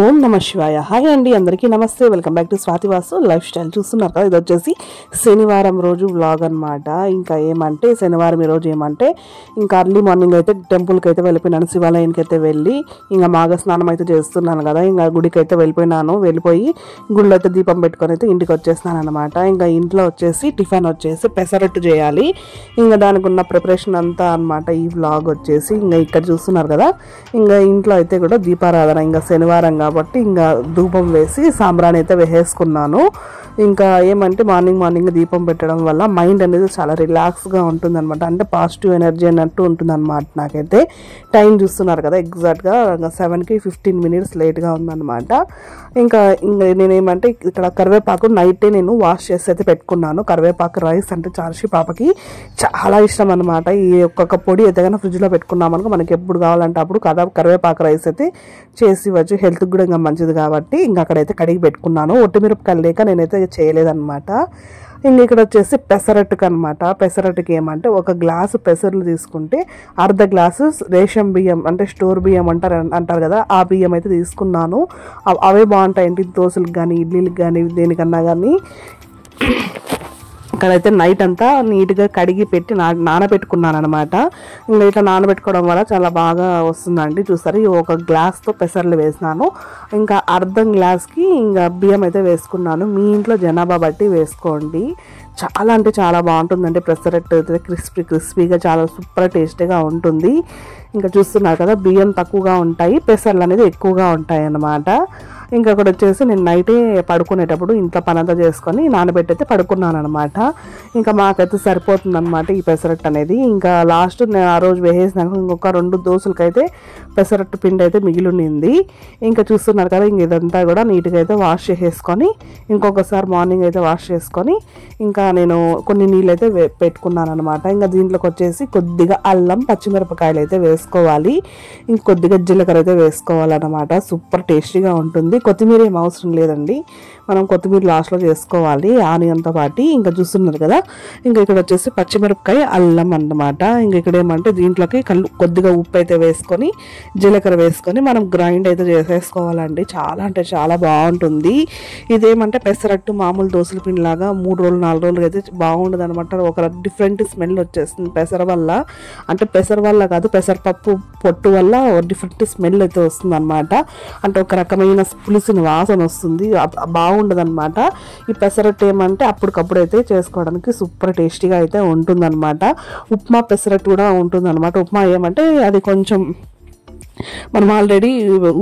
ఓం నమ శివాయ. హాయ్ అండి, అందరికీ నమస్తే. Welcome back to Swathi Vasu life style. చూస్తున్నారు కదా, ఇది వచ్చేసి శనివారం రోజు వ్లాగ్ అనమాట. ఇంకా ఏమంటే శనివారం ఈ రోజు ఏమంటే ఇంకా అర్లీ మార్నింగ్ అయితే టెంపుల్కి అయితే వెళ్ళిపోయినాను. శివాలయానికి అయితే వెళ్ళి ఇంకా మాఘ స్నానం అయితే చేస్తున్నాను కదా, ఇంకా గుడికి అయితే వెళ్ళిపోయి గుడిలో అయితే దీపం పెట్టుకొని అయితే ఇంటికి వచ్చేస్తున్నాను అనమాట. ఇంకా ఇంట్లో వచ్చేసి టిఫిన్ వచ్చేసి పెసరట్టు చేయాలి. ఇంకా దానికి ఉన్న ప్రిపరేషన్ అంతా అనమాట ఈ వ్లాగ్ వచ్చేసి. ఇంకా ఇక్కడ చూస్తున్నారు కదా, ఇంకా ఇంట్లో అయితే కూడా దీపారాధన, ఇంకా శనివారం కాబట్టి ఇంకా ధూపం వేసి సాంబ్రాణి అయితే వేసేసుకున్నాను. ఇంకా ఏమంటే మార్నింగ్ దీపం పెట్టడం వల్ల మైండ్ అనేది చాలా రిలాక్స్గా ఉంటుంది అనమాట. అంటే పాజిటివ్ ఎనర్జీ అన్నట్టు ఉంటుంది అనమాట. నాకైతే టైం చూస్తున్నారు కదా, ఎగ్జాక్ట్గా 7కి 15 మినిట్స్ లేట్గా ఉందన్నమాట. ఇంకా నేనేమంటే ఇక్కడ కరివేపాకు నైటే నేను వాష్ చేసి అయితే పెట్టుకున్నాను. కరివేపాకు రైస్ అంటే చార్షి పాపకి చాలా ఇష్టం అనమాట. ఈ ఒక్కొక్క పొడి అయితే కానీ ఫ్రిడ్జ్లో పెట్టుకున్నామనుకో మనకి ఎప్పుడు కావాలంటే అప్పుడు కరివేపాకు రైస్ అయితే చేసి ఇవ్వచ్చు. హెల్త్కి కూడా ఇంకా మంచిది కాబట్టి ఇంకా అక్కడైతే కడిగి పెట్టుకున్నాను. ఒట్టిమిరపకాయలు లేక నేనైతే చేయలేదన్నమాట. ఇంక ఇక్కడ వచ్చేసి పెసరట్టుకు అనమాట. పెసరట్టుకి ఏమంటే ఒక గ్లాసు పెసర్లు తీసుకుంటే అర్ధ గ్లాసు రేషన్ బియ్యం అంటే స్టోర్ బియ్యం అంటారు కదా, ఆ బియ్యం అయితే తీసుకున్నాను. అవే బాగుంటాయండి దోశలకు కానీ ఇడ్లీలకు కానీ దేనికన్నా కానీ. ఇక్కడైతే నైట్ అంతా నీట్గా కడిగి పెట్టి నానబెట్టుకున్నాను అనమాట. ఇంకా ఇట్లా నానబెట్టుకోవడం వల్ల చాలా బాగా వస్తుందండి. చూస్తారు, ఒక గ్లాస్తో పెసర్లు వేసినాను. ఇంకా అర్ధం గ్లాస్కి ఇంకా బియ్యం అయితే వేసుకున్నాను. మీ ఇంట్లో జనాభా బట్టి వేసుకోండి. చాలా అంటే చాలా బాగుంటుందండి పెసరట్టు అయితే. క్రిస్పీగా చాలా సూపర్ టేస్టీగా ఉంటుంది. ఇంకా చూస్తున్నారు కదా, బియ్యం తక్కువగా ఉంటాయి, పెసర్లు అనేది ఎక్కువగా ఉంటాయి అన్నమాట. ఇంకా అక్కడ వచ్చేసి నేను నైటే పడుకునేటప్పుడు ఇంట్లో పనంతా చేసుకొని నానబెట్టయితే పడుకున్నాను అనమాట. ఇంకా మాకైతే సరిపోతుంది అనమాట ఈ పెసరట్టు అనేది. ఇంకా లాస్ట్ నేను ఆ రోజు వేసేసినాక ఇంకొక 2 దోశలకైతే పెసరట్టు పిండి అయితే మిగిలింది. ఇంకా చూస్తున్నారు కదా, ఇంక ఇదంతా కూడా నీట్గా అయితే వాష్ చేసేసుకొని ఇంకొకసారి మార్నింగ్ అయితే వాష్ చేసుకొని ఇంకా నేను కొన్ని నీళ్ళు అయితే పెట్టుకున్నాను అనమాట. ఇంకా దీంట్లోకి వచ్చేసి కొద్దిగా అల్లం పచ్చిమిరపకాయలు అయితే వేసుకోవాలి. ఇంకొద్దిగా జీలకర్ర అయితే వేసుకోవాలన్నమాట. సూపర్ టేస్టీగా ఉంటుంది. కొత్తిమీర ఏం అవసరం లేదండి, మనం కొత్తిమీర లాస్ట్లో చేసుకోవాలి ఆనియన్తో పాటు. ఇంకా చూస్తున్నారు కదా, ఇంకా ఇక్కడ వచ్చేసి పచ్చిమిరపకాయ అల్లం అన్నమాట. ఇంకా ఇక్కడ ఏమంటే దీంట్లోకి కొద్దిగా ఉప్పు అయితే వేసుకొని జీలకర్ర వేసుకొని మనం గ్రైండ్ అయితే చేసేసుకోవాలండి. చాలా అంటే చాలా బాగుంటుంది. ఇదేమంటే పెసరట్టు మామూలు దోశల పిండిలాగా 3 రోజులు 4 రోజులు అయితే బాగుండదు అనమాట. ఒక డిఫరెంట్ స్మెల్ వచ్చేస్తుంది పెసర వల్ల. అంటే పెసర వల్ల కాదు, పెసరపప్పు పొట్టు వల్ల డిఫరెంట్ స్మెల్ అయితే వస్తుంది అనమాట. అంటే ఒక రకమైన పులిసిన వాసన వస్తుంది, బాగుండదు అనమాట. ఈ పెసరట్టు ఏమంటే అప్పటికప్పుడు అయితే చేసుకోవడానికి సూపర్ టేస్టీగా అయితే ఉంటుందన్నమాట. ఉప్మా పెసరట్టు కూడా ఉంటుందన్నమాట. ఉప్మా ఏమంటే అది కొంచెం మనం ఆల్రెడీ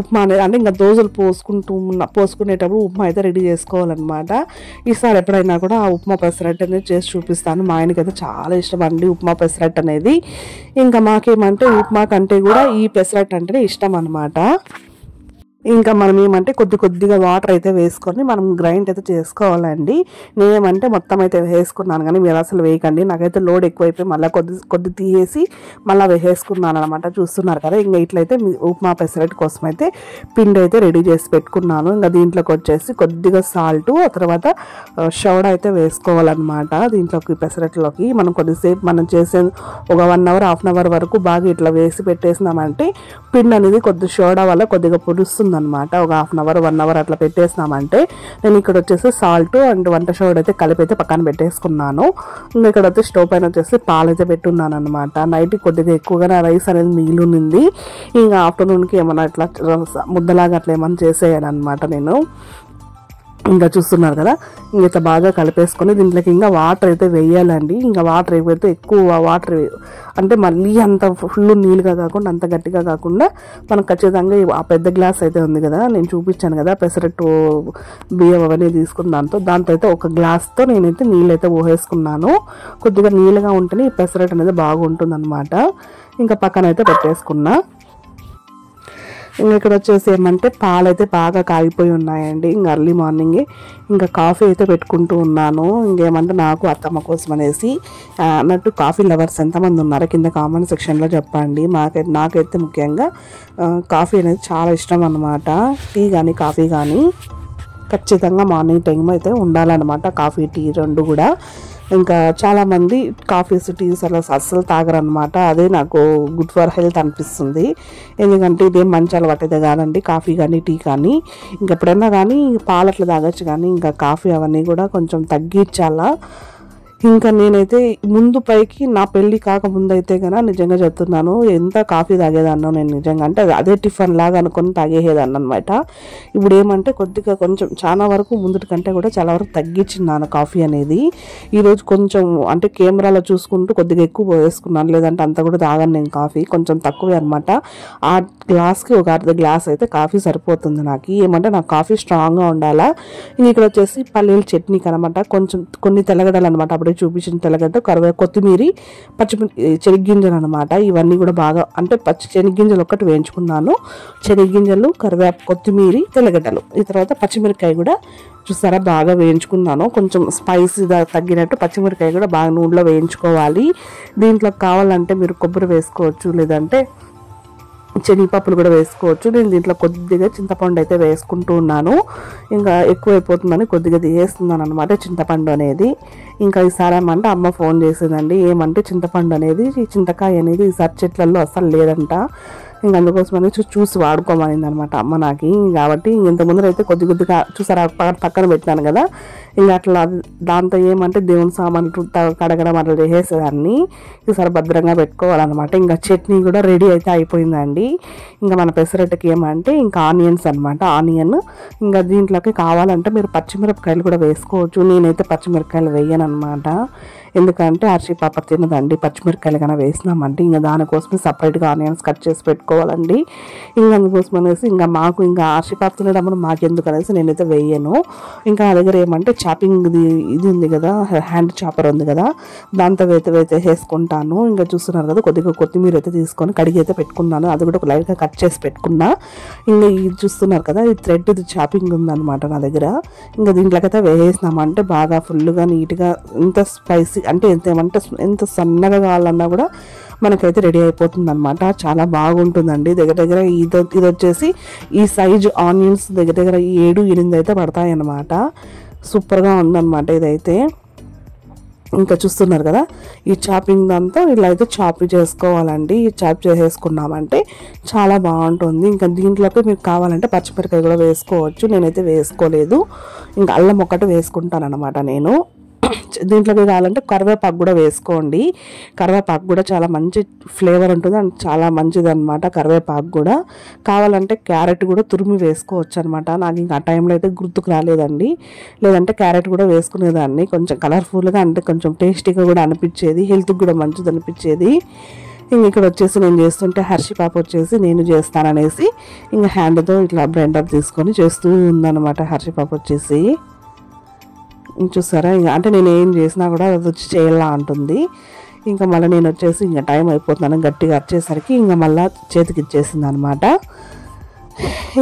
ఉప్మా అనేది అంటే ఇంకా దోశలు పోసుకునేటప్పుడు ఉప్మా అయితే రెడీ చేసుకోవాలన్నమాట. ఈసారి ఎప్పుడైనా కూడా ఆ ఉప్మా పెసరట్టు అనేది చేసి చూపిస్తాను. మా ఆయనకైతే చాలా ఇష్టం అండి ఉప్మా పెసరట్టు అనేది. ఇంకా మాకేమంటే ఉప్మా కంటే కూడా ఈ పెసరట్టు అంటేనే ఇష్టం అనమాట. ఇంకా మనం ఏమంటే కొద్దిగా వాటర్ అయితే వేసుకొని మనం గ్రైండ్ అయితే చేసుకోవాలండి. నేనేమంటే మొత్తం అయితే వేసుకున్నాను, కానీ మీరు అసలు వేయకండి. నాకైతే లోడ్ ఎక్కువైపోయి మళ్ళీ కొద్ది తీసేసి మళ్ళీ వేసేసుకున్నాను అనమాట. చూస్తున్నారు కదా, ఇంకా ఇట్లయితే ఉప్మా పెసరట్టు కోసం అయితే పిండి అయితే రెడీ చేసి పెట్టుకున్నాను. ఇంకా దీంట్లోకి వచ్చేసి కొద్దిగా సాల్ట్, ఆ తర్వాత సోడా అయితే వేసుకోవాలన్నమాట. దీంట్లోకి పెసరట్టులోకి మనం చేసే ఒక 1 అవర్ 1/2 అవర్ వరకు బాగా ఇట్లా వేసి పెట్టేసినామంటే పిండి అనేది కొద్ది సోడా వల్ల కొద్దిగా పొడుస్తుంది అనమాట. ఒక 1/2 అవర్ 1 అవర్ అట్లా పెట్టేసినామంటే నేను ఇక్కడ వచ్చేసి సాల్ట్ అండ్ వంట సోడా అయితే కలిపి అయితే పక్కన పెట్టేసుకున్నాను. ఇంకా ఇక్కడ వచ్చి స్టవ్ పైన వచ్చేసి పాలు అయితే పెట్టున్నాను అనమాట. నైట్ కొద్దిగా ఎక్కువగా రైస్ అనేది మిగిలింది. ఇంకా ఆఫ్టర్నూన్కి ఏమన్నా ఇట్లా ముద్దలాగా అట్లా ఏమన్నా చేసేయాలి అనమాట నేను. ఇంకా చూస్తున్నారు కదా, ఇంత బాగా కలిపేసుకొని దీంట్లోకి ఇంకా వాటర్ అయితే వేయాలండి. ఇంకా వాటర్ ఏవైతే ఎక్కువ వాటర్ అంటే మళ్ళీ అంత ఫుల్ నీళ్ళుగా కాకుండా అంత గట్టిగా కాకుండా మనం ఖచ్చితంగా ఆ పెద్ద గ్లాస్ అయితే ఉంది కదా, నేను చూపించాను కదా పెసరట్టు బియ్యం అవన్నీ తీసుకున్న దాంతో అయితే ఒక గ్లాస్తో నేనైతే నీళ్ళు అయితే పోసేసుకున్నాను. కొద్దిగా నీళ్ళగా ఉంటేనే ఈ పెసరట్టు అనేది బాగుంటుంది అనమాట. ఇంకా పక్కన అయితే పెట్టేసుకున్నా. ఇంకా ఇక్కడ వచ్చేసి ఏమంటే పాలు అయితే బాగా కాగిపోయి ఉన్నాయండి. ఇంకా అర్లీ మార్నింగే ఇంకా కాఫీ అయితే పెట్టుకుంటూ ఉన్నాను. ఇంకేమంటే నాకు అత్తమ్మ కోసం అనేసి అన్నట్టు కాఫీ లవర్స్ ఎంతమంది ఉన్నారో కింద కామెంట్ సెక్షన్లో చెప్పండి. నాకైతే ముఖ్యంగా కాఫీ అనేది చాలా ఇష్టం అన్నమాట. టీ కానీ కాఫీ కానీ ఖచ్చితంగా మార్నింగ్ టైం అయితే ఉండాలన్నమాట. కాఫీ టీ 2 కూడా. ఇంకా చాలామంది కాఫీస్ టీస్ అలా అస్సలు తాగరనమాట. అదే నాకు గుడ్ ఫర్ హెల్త్ అనిపిస్తుంది. ఎందుకంటే ఇదేం మంచి అలవాటు అయితే కాదండి, కాఫీ కానీ టీ కానీ. ఇంకెప్పుడైనా కానీ పాలు అట్లా తాగొచ్చు, కానీ ఇంకా కాఫీ అవన్నీ కూడా కొంచెం తగ్గించాలా. ఇంకా నేనైతే ముందు పైకి నా పెళ్ళి కాకముందు అయితే కనుక నిజంగా చెప్తున్నాను, ఎంత కాఫీ తాగేదాన్నో నేను నిజంగా. అంటే అదే టిఫిన్ లాగా అనుకుని తాగేసేదాన్ని అనమాట. ఇప్పుడు ఏమంటే కొద్దిగా కొంచెం చాలా వరకు ముందుటి కంటే కూడా చాలా వరకు తగ్గించిన్నాను కాఫీ అనేది. ఈరోజు కొంచెం అంటే కెమెరాలో చూసుకుంటూ కొద్దిగా ఎక్కువ వేసుకున్నాను, లేదంటే అంత కూడా తాగాను నేను కాఫీ, కొంచెం తక్కువే అనమాట. ఆ గ్లాస్కి ఒక అర్ధ గ్లాస్ అయితే కాఫీ సరిపోతుంది నాకు. ఏమంటే నాకు కాఫీ స్ట్రాంగ్గా ఉండాలా. ఇక్కడ వచ్చేసి పల్లీల చట్నీకి అనమాట కొంచెం కొన్ని తెల్లగడ్డలు అనమాట, అప్పుడే చూపించిన తెల్లగడ్డ, కొత్తిమీర, శనగ్గింజలు అనమాట. ఇవన్నీ కూడా బాగా అంటే శనగ్గింజలు ఒక్కటి వేయించుకున్నాను. శనగ్గింజలు, కరివేపు, కొత్తిమీర, తెల్లగడ్డలు, ఈ తర్వాత పచ్చిమిరకాయ కూడా చూసారా బాగా వేయించుకున్నాను. కొంచెం స్పైసీ తగ్గినట్టు పచ్చిమిరకాయ కూడా బాగా నూనెలో వేయించుకోవాలి. దీంట్లో కావాలంటే మీరు కొబ్బరి వేసుకోవచ్చు, లేదంటే శనగపప్పులు కూడా వేసుకోవచ్చు. నేను దీంట్లో కొద్దిగా చింతపండు అయితే వేసుకుంటూ ఉన్నాను. ఇంకా ఎక్కువైపోతుందని కొద్దిగా వేస్తున్నాను అనమాట చింతపండు అనేది. ఇంకా ఈసారి ఏమంటే అమ్మ ఫోన్ చేసిందండి, ఏమంటే చింతపండు అనేది, చింతకాయ అనేది ఈసారి చెట్లలో అస్సలు లేదంట. ఇంక అందుకోసమని చూసి వాడుకోమనింది అనమాట అమ్మ నాకు. కాబట్టి ఇంత ముందర అయితే కొద్దిగా చూసారా పక్కన పెట్టాను కదా, ఇంకా అట్లా దాంతో ఏమంటే దేవుని సామాన్లు కడగడం అట్లా చేసేదాన్ని. ఈసారి భద్రంగా పెట్టుకోవాలన్నమాట. ఇంకా చట్నీ కూడా రెడీ అయితే అయిపోయిందండి. ఇంకా మన పెసరట్టుకి ఏమంటే ఇంకా ఆనియన్స్ అనమాట, ఆనియన్. ఇంకా దీంట్లోకి కావాలంటే మీరు పచ్చిమిరపకాయలు కూడా వేసుకోవచ్చు. నేనైతే పచ్చిమిరపకాయలు వేయను అనమాట, ఎందుకంటే హర్షి పాప తినదండి పచ్చిమిరపకాయలు కన్నా వేసినామంటే. ఇంకా దానికోసమే సపరేట్గా ఆనియన్స్ కట్ చేసి పెట్టుకోవాలండి. ఇంకా అందుకోసం అనేసి ఇంకా మాకు ఇంకా హర్షి పాప తినడం మాకెందుకు అనేసి నేనైతే వేయను. ఇంకా నా దగ్గర ఏమంటే చాపింగ్ ఇది ఉంది కదా, హ్యాండ్ చాపర్ ఉంది కదా, దాంతో వేతే వేసుకుంటాను. ఇంకా చూస్తున్నారు కదా కొద్దిగా కొత్తిమీర అయితే తీసుకొని కడిగి అయితే పెట్టుకున్నాను, అది కూడా లైట్గా కట్ చేసి పెట్టుకున్నా. ఇంకా ఇది చూస్తున్నారు కదా, ఈ థ్రెడ్ ఇది చాపింగ్ ఉందన్నమాట నా దగ్గర. ఇంకా దీంట్లోకైతే వేసేసినామంటే బాగా ఫుల్గా నీట్గా ఎంత స్పైసీ అంటే ఎంత సన్నగా కావాలన్నా కూడా మనకైతే రెడీ అయిపోతుంది అనమాట. చాలా బాగుంటుందండి. దగ్గర ఇది వచ్చేసి ఈ సైజు ఆనియన్స్ దగ్గర 7-8 అయితే పడతాయి అన్నమాట. సూపర్గా ఉందన్నమాట ఇదైతే. ఇంకా చూస్తున్నారు కదా, ఈ చాపింగ్ దాంతో ఇలా అయితే చాప్ చేసుకోవాలండి. ఈ చాప్ చేసేసుకున్నామంటే చాలా బాగుంటుంది. ఇంకా దీంట్లోకి మీకు కావాలంటే పచ్చిమిరకాయ కూడా వేసుకోవచ్చు, నేనైతే వేసుకోలేదు. ఇంకా అల్లం ఒకటి వేసుకుంటాను అనమాట నేను. దీంట్లోకి కావాలంటే కరివేపాకు కూడా వేసుకోండి. కరివేపాకు కూడా చాలా మంచి ఫ్లేవర్ ఉంటుంది అండ్ చాలా మంచిది అనమాట. కరివేపాకు కూడా కావాలంటే క్యారెట్ కూడా తురిమి వేసుకోవచ్చు అనమాట. నాకు ఇంకా ఆ టైంలో అయితే గుర్తుకు రాలేదండి, లేదంటే క్యారెట్ కూడా వేసుకునేదాన్ని. కొంచెం కలర్ఫుల్గా అంటే కొంచెం టేస్టీగా కూడా అనిపించేది, హెల్త్కి కూడా మంచిది అనిపించేది. ఇంక ఇక్కడ వచ్చేసి నేను చేస్తుంటే హర్షి పాప వచ్చేసి నేను చేస్తాననేసి ఇంకా హ్యాండ్తో ఇట్లా బ్లెండర్ తీసుకొని చేస్తూ ఉందన్నమాట హర్షి పాప వచ్చేసి. చూసారా, ఇంకా అంటే నేను ఏం చేసినా కూడా అది వచ్చి చేయాలా అంటుంది. ఇంకా మళ్ళీ నేను వచ్చేసి ఇంకా టైం అయిపోతున్నాను గట్టిగా వచ్చేసరికి ఇంకా మళ్ళీ చేతికి ఇచ్చేసింది అనమాట.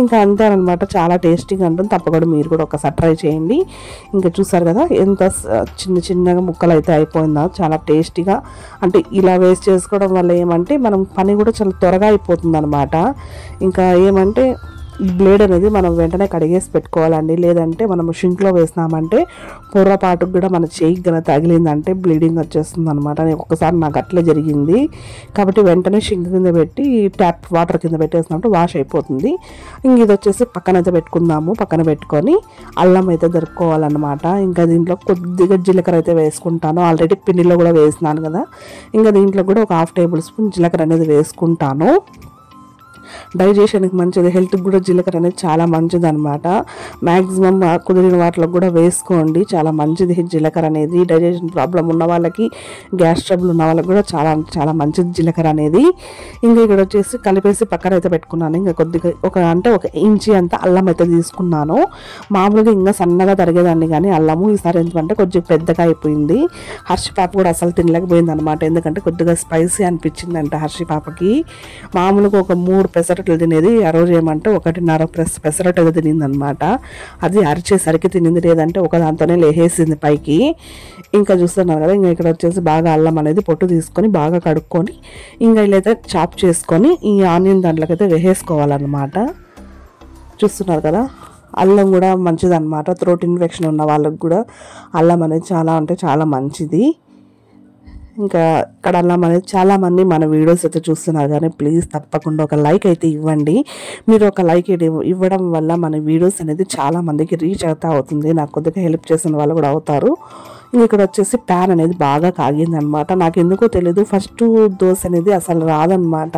ఇంకా అంతేనమాట, చాలా టేస్టీగా ఉంటుంది. తప్పకుండా మీరు కూడా ఒకసారి ట్రై చేయండి. ఇంకా చూసారు కదా ఎంత చిన్నగా ముక్కలు అయితే అయిపోయిందో, చాలా టేస్టీగా. అంటే ఇలా వేస్ట్ చేసుకోవడం వల్ల ఏమంటే మనం పని కూడా చాలా త్వరగా అయిపోతుంది అనమాట. ఇంకా ఏమంటే ఈ బ్లేడ్ అనేది మనం వెంటనే కడిగేసి పెట్టుకోవాలండి, లేదంటే మనం షింక్లో వేసినామంటే పొర్రపాటుకు కూడా మన చేయికి కనుక తగిలిందంటే బ్లీడింగ్ వచ్చేస్తుంది అనమాట. ఒక్కసారి నాకు అట్లే జరిగింది. కాబట్టి వెంటనే షింక్ కింద పెట్టి ట్యాప్ వాటర్ కింద పెట్టేసినప్పుడు వాష్ అయిపోతుంది. ఇంక ఇది వచ్చేసి పక్కనైతే పెట్టుకుందాము. పక్కన పెట్టుకొని అల్లం అయితే దొరుకుకోవాలన్నమాట. ఇంకా దీంట్లో కొద్దిగా జీలకర్ర అయితే వేసుకుంటాను, ఆల్రెడీ పిండిలో కూడా వేసినాను కదా. ఇంకా దీంట్లో కూడా ఒక 1/2 టేబుల్ స్పూన్ జీలకర్ర అనేది వేసుకుంటాను. డైజెషన్కి మంచిది, హెల్త్కి కూడా జీలకర్ర అనేది చాలా మంచిది అనమాట. మ్యాక్సిమం కుదిరిన వాటిలో కూడా వేసుకోండి, చాలా మంచిది జీలకర్ర అనేది. డైజెషన్ ప్రాబ్లం ఉన్న వాళ్ళకి, గ్యాస్ ట్రబుల్ ఉన్న వాళ్ళకి కూడా చాలా చాలా మంచిది జీలకర్ర అనేది. ఇంకా ఇక్కడ వచ్చేసి కలిపేసి పక్కన అయితే పెట్టుకున్నాను. ఇంకా కొద్దిగా ఒక ఇంచి అంత అల్లం అయితే తీసుకున్నాను. మామూలుగా ఇంకా సన్నగా తరిగేదాన్ని కానీ అల్లము ఈసారి ఎందుకంటే కొంచెం పెద్దగా అయిపోయింది. హర్షి పాప కూడా అసలు తినలేకపోయింది అనమాట, ఎందుకంటే కొద్దిగా స్పైసీ అనిపించిందంట హర్షి పాపకి. మామూలుగా ఒక 3 పెసరట్లు తినేది, ఆ రోజు ఏమంటే 1.5 పెసరట్ అయితే తినింది అనమాట. అది అరిచేసరికి తినింది, లేదంటే ఒక దాంతోనే లేసేసింది పైకి. ఇంకా చూస్తున్నారు కదా, ఇంకా ఇక్కడ వచ్చేసి బాగా అల్లం అనేది పొట్టు తీసుకొని బాగా కడుక్కొని ఇంకా ఇలా అయితే చాప్ చేసుకొని ఈ ఆనియన్ దాంట్లోకి అయితే వేసేసుకోవాలన్నమాట. చూస్తున్నారు కదా, అల్లం కూడా మంచిదన్నమాట. థ్రోట్ ఇన్ఫెక్షన్ ఉన్న వాళ్ళకి కూడా అల్లం అనేది చాలా అంటే చాలా మంచిది. ఇంకా ఇక్కడ అల్లం అనేది చాలామంది మన వీడియోస్ అయితే చూస్తున్నారు, కానీ ప్లీజ్ తప్పకుండా ఒక లైక్ అయితే ఇవ్వండి. మీరు ఒక లైక్ ఇవ్వడం వల్ల మన వీడియోస్ అనేది చాలామందికి రీచ్ అవుతుంది. నాకు కొద్దిగా హెల్ప్ చేసిన వాళ్ళు కూడా అవుతారు. ఇక్కడ వచ్చేసి ప్యాన్ అనేది బాగా కాగిందనమాట. నాకు ఎందుకో తెలీదు, ఫస్ట్ దోశ అనేది అసలు రాదనమాట,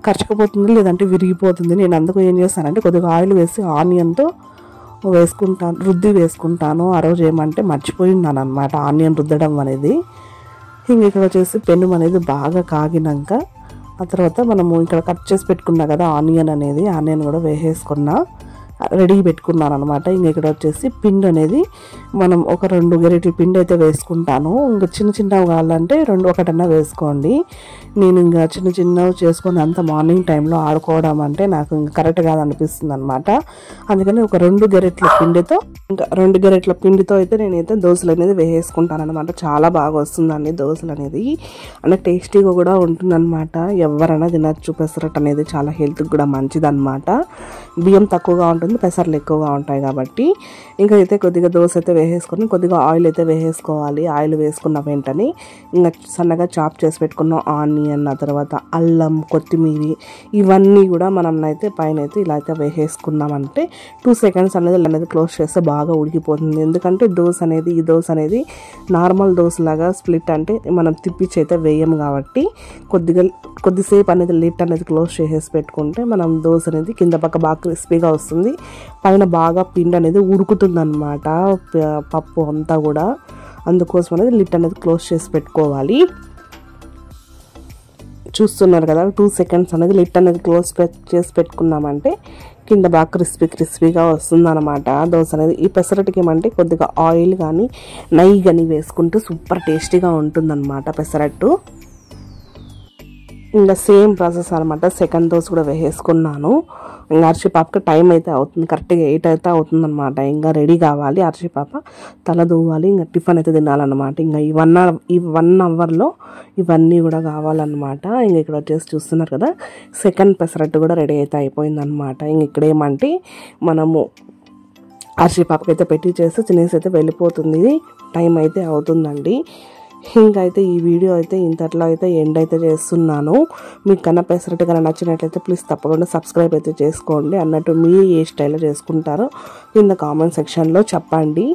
ఖర్చుకుపోతుంది లేదంటే విరిగిపోతుంది. నేను అందుకు ఏం చేస్తానంటే కొద్దిగా ఆయిల్ వేసి ఆనియన్తో రుద్ది వేసుకుంటాను. ఆ రోజు ఏమంటే మర్చిపోయినాను అనమాట ఆనియన్ రుద్దడం అనేది. ఇక్కడ వచ్చేసి పెనం అనేది బాగా కాగినాక ఆ తర్వాత మనము ఇక్కడ కట్ చేసి పెట్టుకున్నా కదా ఆనియన్ కూడా వేసేసుకున్నా, రెడీ పెట్టుకున్నాను అనమాట. ఇక్కడ వచ్చేసి పిండి అనేది మనం ఒక 2 గరిటెల పిండి అయితే వేసుకుంటాను. ఇంకా చిన్నవి కావాలంటే ఒకటన్నా వేసుకోండి. నేను ఇంకా చిన్నవి చేసుకొని అంత మార్నింగ్ టైంలో ఆడుకోవడం అంటే నాకు ఇంకా కరెక్ట్ కాదనిపిస్తుంది అనమాట. అందుకని ఒక 2 గరిటెల పిండితో అయితే నేనైతే దోశలు అనేది వేసేసుకుంటాను అనమాట. చాలా బాగా వస్తుందండి దోశలు అనేది, అంటే టేస్టీగా కూడా ఉంటుందన్నమాట. ఎవరైనా తినచ్చు. పెసరట్ అనేది చాలా హెల్త్కి కూడా మంచిది అనమాట. బియ్యం తక్కువగా ఉంటుంది, పెసర్లు ఎక్కువగా ఉంటాయి కాబట్టి. ఇంకా అయితే కొద్దిగా దోశ అయితే వేసేసుకొని కొద్దిగా ఆయిల్ అయితే వేసేసుకోవాలి. ఆయిల్ వేసుకున్న వెంటనే ఇంకా సన్నగా చాప్ చేసి పెట్టుకున్న ఆనియన్, ఆ తర్వాత అల్లం, కొత్తిమీర ఇవన్నీ కూడా మనం అయితే పైన అయితే ఇలా అయితే వేసేసుకున్నామంటే 2 సెకండ్స్ అనేది క్లోజ్ చేస్తే బాగా ఉడికిపోతుంది. ఎందుకంటే ఈ దోశ అనేది నార్మల్ దోశ లాగా స్ప్లిట్ అంటే మనం తిప్పించి అయితే వేయం కాబట్టి కొద్దిసేపు అనేది లిట్ అనేది క్లోజ్ చేసేసి పెట్టుకుంటే మనం దోశ అనేది కింద పక్క బాగా క్రిస్పీగా వస్తుంది, పైన బాగా పిండి అనేది ఉడుకుతుంది అనమాట, పప్పు అంతా కూడా. అందుకోసం అనేది లిట్ అనేది క్లోజ్ చేసి పెట్టుకోవాలి. చూస్తున్నారు కదా 2 సెకండ్స్ అనేది లిట్ అనేది క్లోజ్ చేసి పెట్టుకున్నామంటే కింద బాగా క్రిస్పీగా వస్తుంది అనమాట దోశ అనేది. ఈ పెసరట్టుకి ఏమంటే కొద్దిగా ఆయిల్ కానీ నెయ్యి కానీ వేసుకుంటే సూపర్ టేస్టీగా ఉంటుందన్నమాట పెసరట్టు. ఇంకా సేమ్ ప్రాసెస్ అనమాట. సెకండ్ దోశ కూడా వేసేసుకున్నాను. ఇంకా అర్షిపాపకి టైం అయితే అవుతుంది, కరెక్ట్గా 8 అయితే అవుతుంది అనమాట. ఇంకా రెడీ కావాలి, అర్షిపాప తల దూవాలి, ఇంకా టిఫిన్ అయితే తినాలన్నమాట. ఇంకా ఈ 1 అవర్లో ఇవన్నీ కూడా కావాలన్నమాట. ఇంక ఇక్కడ వచ్చేసి చూస్తున్నారు కదా సెకండ్ పెసరట్టు కూడా రెడీ అయితే అయిపోయిందనమాట. ఇంక ఇక్కడ ఏమంటే మనము అర్షిపాపకి అయితే పెట్టి చేస్తే తినేసి అయితే వెళ్ళిపోతుంది, టైం అయితే అవుతుందండి. ఇంకైతే ఈ వీడియో అయితే ఇంతట్లో అయితే ఎండ్ అయితే చేస్తున్నాను. మీకు కన్నా పెసరట్టు కన్నా నచ్చినట్లయితే ప్లీజ్ తప్పకుండా సబ్స్క్రైబ్ అయితే చేసుకోండి. అన్నట్టు మీరు ఏ స్టైల్లో చేసుకుంటారో కింద కామెంట్ సెక్షన్లో చెప్పండి.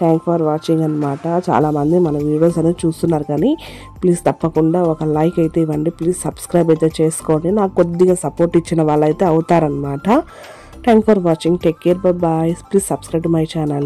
థ్యాంక్ ఫర్ వాచింగ్ అనమాట. చాలామంది మన వీడియోస్ అనేది చూస్తున్నారు, కానీ ప్లీజ్ తప్పకుండా ఒక లైక్ అయితే ఇవ్వండి. ప్లీజ్ సబ్స్క్రైబ్ అయితే చేసుకోండి, నాకు కొద్దిగా సపోర్ట్ ఇచ్చిన వాళ్ళు అయితే అవుతారనమాట. Thank for watching. Take care, bye. Please subscribe to my channel.